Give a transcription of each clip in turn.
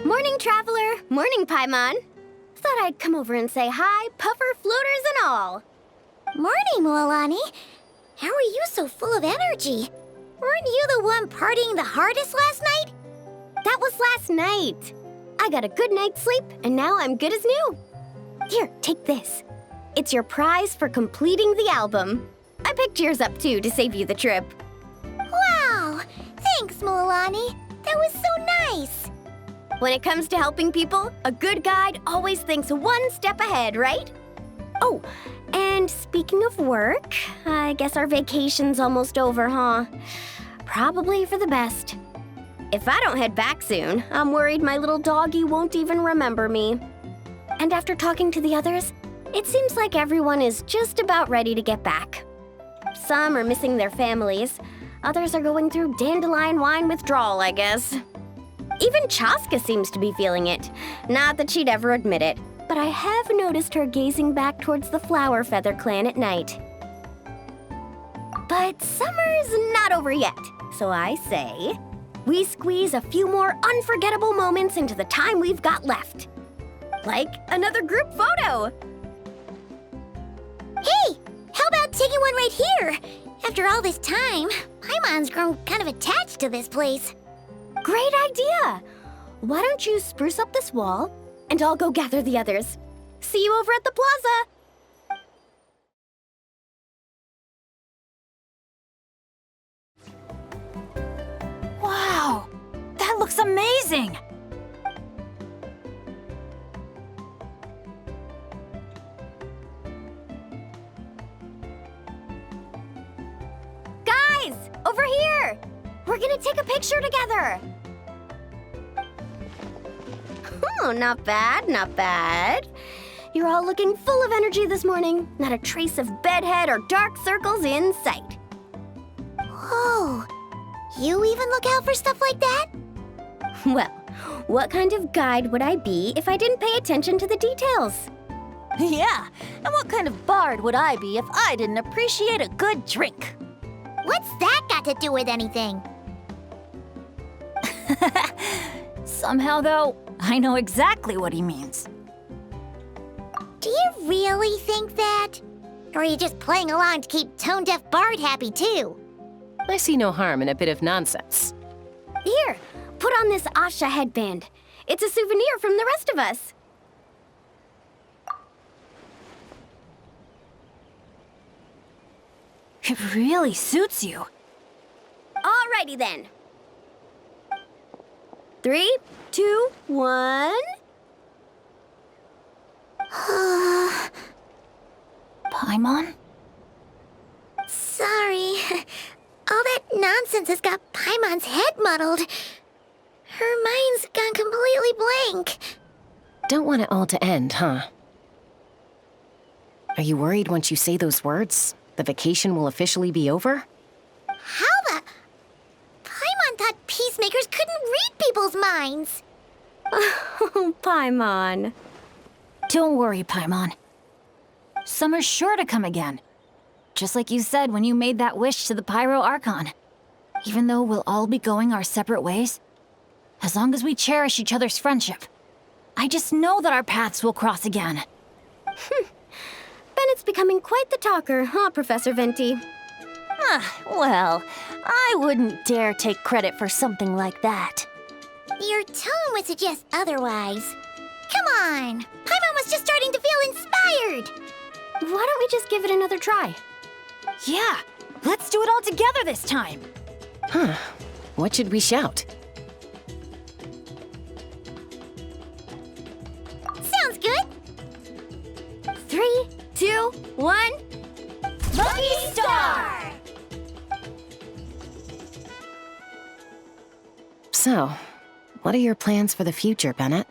Morning, Traveler. Morning, Paimon. Thought I'd come over and say hi, puffer, floaters, and all. Morning, Mualani. How are you so full of energy? Weren't you the one partying the hardest last night? That was last night. I got a good night's sleep, and now I'm good as new. Here, take this. It's your prize for completing the album. I picked yours up, too, to save you the trip. Wow! Thanks, Mualani. That was so nice. When it comes to helping people, a good guide always thinks one step ahead, right? Oh, and speaking of work, I guess our vacation's almost over, huh? Probably for the best. If I don't head back soon, I'm worried my little doggy won't even remember me. And after talking to the others, it seems like everyone is just about ready to get back. Some are missing their families. Others are going through dandelion wine withdrawal, I guess. Even Chaska seems to be feeling it. Not that she'd ever admit it, but I have noticed her gazing back towards the Flower Feather clan at night. But summer's not over yet, so I say, we squeeze a few more unforgettable moments into the time we've got left. Like another group photo. Hey, how about taking one right here? After all this time, Paimon's grown kind of attached to this place. Great idea! Why don't you spruce up this wall, and I'll go gather the others. See you over at the plaza! Wow! That looks amazing! Guys! Over here! We're gonna take a picture together! Oh, not bad, not bad. You're all looking full of energy this morning. Not a trace of bedhead or dark circles in sight. Whoa! You even look out for stuff like that? Well, what kind of guide would I be if I didn't pay attention to the details? Yeah, and what kind of bard would I be if I didn't appreciate a good drink? What's that got to do with anything? Somehow, though, I know exactly what he means. Do you really think that? Or are you just playing along to keep tone-deaf Bard happy, too? I see no harm in a bit of nonsense. Here, put on this Asha headband. It's a souvenir from the rest of us. It really suits you. Alrighty then. 3, 2, 1. Paimon? Sorry. All that nonsense has got Paimon's head muddled. Her mind's gone completely blank. Don't want it all to end, huh? Are you worried once you say those words, the vacation will officially be over? How the... Paimon thought peacemakers couldn't read people's minds. Oh, Paimon. Don't worry, Paimon. Summer's sure to come again. Just like you said when you made that wish to the Pyro Archon. Even though we'll all be going our separate ways, as long as we cherish each other's friendship, I just know that our paths will cross again. Bennett's becoming quite the talker, huh, Professor Venti? Well, I wouldn't dare take credit for something like that. Your tone would suggest otherwise. Come on! Paimon was just starting to feel inspired! Why don't we just give it another try? Yeah, let's do it all together this time! Huh. What should we shout? Sounds good! 3, 2, 1. Lucky Star! So, what are your plans for the future, Bennett?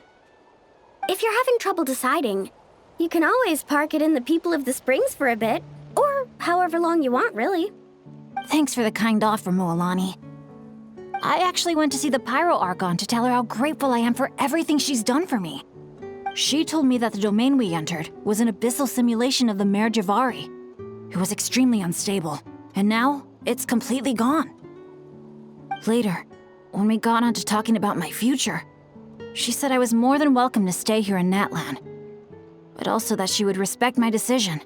If you're having trouble deciding, you can always park it in the People of the Springs for a bit. Or however long you want, really. Thanks for the kind offer, Mualani. I actually went to see the Pyro Archon to tell her how grateful I am for everything she's done for me. She told me that the domain we entered was an abyssal simulation of the Mare Javari. It was extremely unstable, and now it's completely gone. Later, when we got on to talking about my future, She said I was more than welcome to stay here in Natlan, but also that she would respect my decision,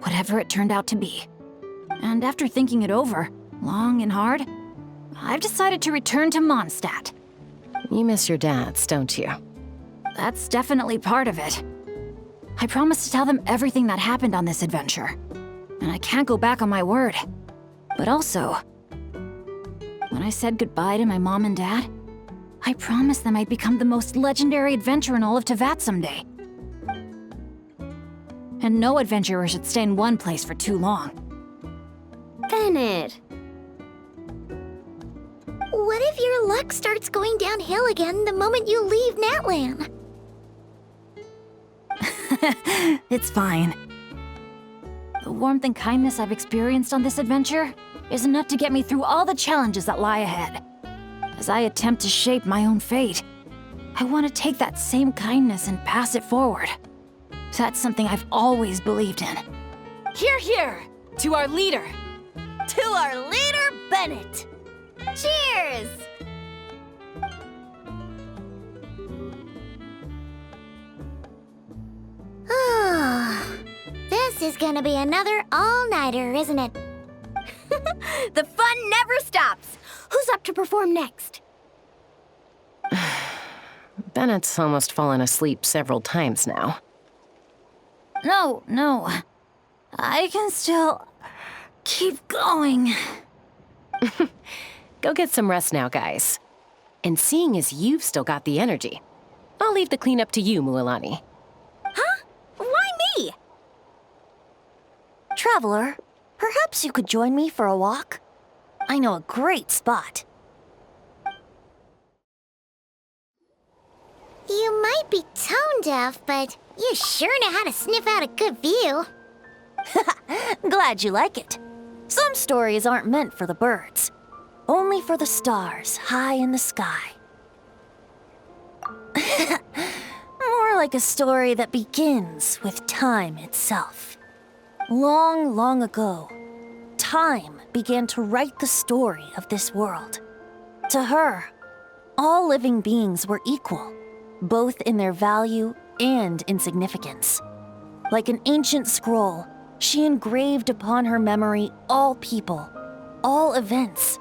whatever it turned out to be. And after thinking it over, long and hard, I've decided to return to Mondstadt. You miss your dads, don't you? That's definitely part of it. I promised to tell them everything that happened on this adventure, and I can't go back on my word. But also, when I said goodbye to my mom and dad, I promised them I'd become the most legendary adventurer in all of Teyvat someday. And no adventurer should stay in one place for too long. Bennett. What if your luck starts going downhill again the moment you leave Natlan? It's fine. The warmth and kindness I've experienced on this adventure is enough to get me through all the challenges that lie ahead. As I attempt to shape my own fate, I want to take that same kindness and pass it forward. That's something I've always believed in. Hear, hear! To our leader! To our leader, Bennett! Cheers! This is gonna be another all-nighter, isn't it? The fun never stops! Who's up to perform next? Bennett's almost fallen asleep several times now. No. I can still keep going. Go get some rest now, guys. And seeing as you've still got the energy, I'll leave the cleanup to you, Mualani. Huh? Why me? Traveler, perhaps you could join me for a walk? I know a great spot. You might be tone deaf, but you sure know how to sniff out a good view. Glad you like it. Some stories aren't meant for the birds, only for the stars high in the sky. More like a story that begins with time itself. Long, long ago, time began to write the story of this world. To her, all living beings were equal, both in their value and in significance. Like an ancient scroll, she engraved upon her memory all people, all events,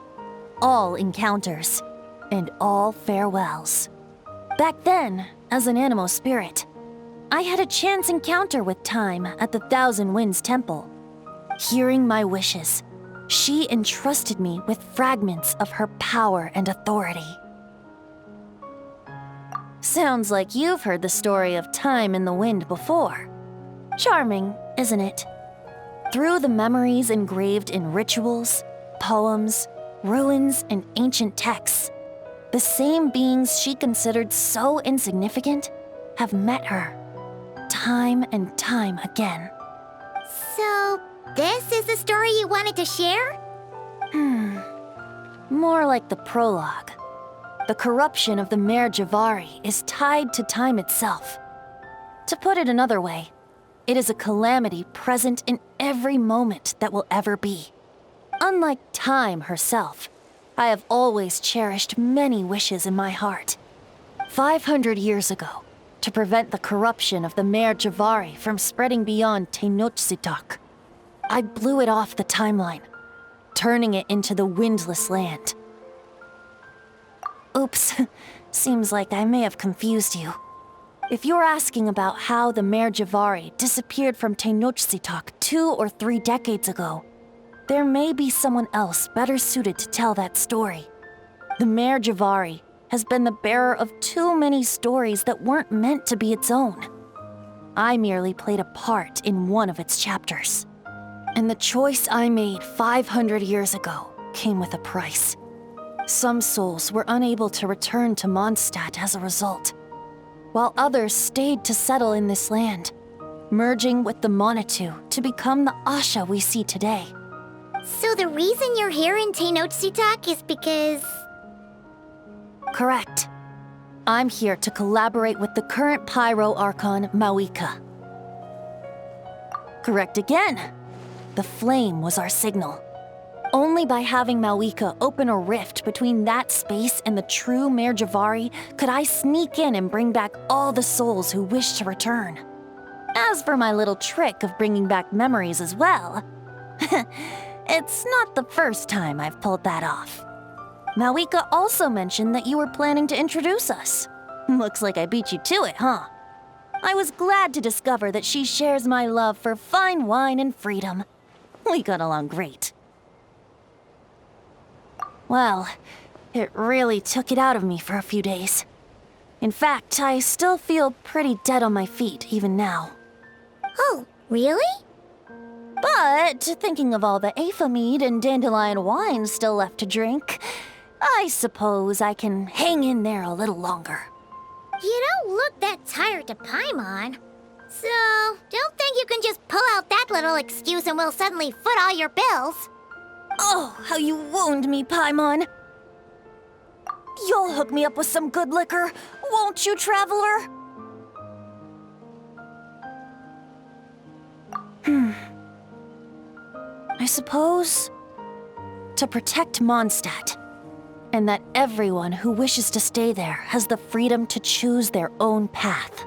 all encounters, and all farewells. Back then, as an animal spirit, I had a chance encounter with Time at the Thousand Winds Temple. Hearing my wishes, she entrusted me with fragments of her power and authority. Sounds like you've heard the story of Time in the Wind before. Charming, isn't it? Through the memories engraved in rituals, poems, ruins, and ancient texts, the same beings she considered so insignificant have met her, time and time again. So, this is the story you wanted to share? More like the prologue. The corruption of the Mare Javari is tied to time itself. To put it another way, it is a calamity present in every moment that will ever be. Unlike time herself, I have always cherished many wishes in my heart. 500 years ago, to prevent the corruption of the Mare Javari from spreading beyond Tenochtitlan, I blew it off the timeline, turning it into the Windless Land. Oops, seems like I may have confused you. If you're asking about how the Mare Javari disappeared from Tenochtitlan 2 or 3 decades ago, there may be someone else better suited to tell that story. The Mare Javari has been the bearer of too many stories that weren't meant to be its own. I merely played a part in one of its chapters. And the choice I made 500 years ago came with a price. Some souls were unable to return to Mondstadt as a result, while others stayed to settle in this land, merging with the Monitu to become the Asha we see today. So the reason you're here in Tenochtitlan is because... Correct. I'm here to collaborate with the current Pyro Archon, Mawika. Correct again. The flame was our signal. Only by having Malwika open a rift between that space and the true Mayor Javari could I sneak in and bring back all the souls who wish to return. As for my little trick of bringing back memories as well, it's not the first time I've pulled that off. Malwika also mentioned that you were planning to introduce us. Looks like I beat you to it, huh? I was glad to discover that she shares my love for fine wine and freedom. We got along great. Well, it really took it out of me for a few days. In fact, I still feel pretty dead on my feet even now. Oh, really? But thinking of all the Aether mead and dandelion wine still left to drink, I suppose I can hang in there a little longer. You don't look that tired to Paimon. So, don't think you can just pull out that little excuse and we'll suddenly foot all your bills. Oh, how you wound me, Paimon. You'll hook me up with some good liquor, won't you, Traveler? I suppose to protect Mondstadt, and that everyone who wishes to stay there has the freedom to choose their own path.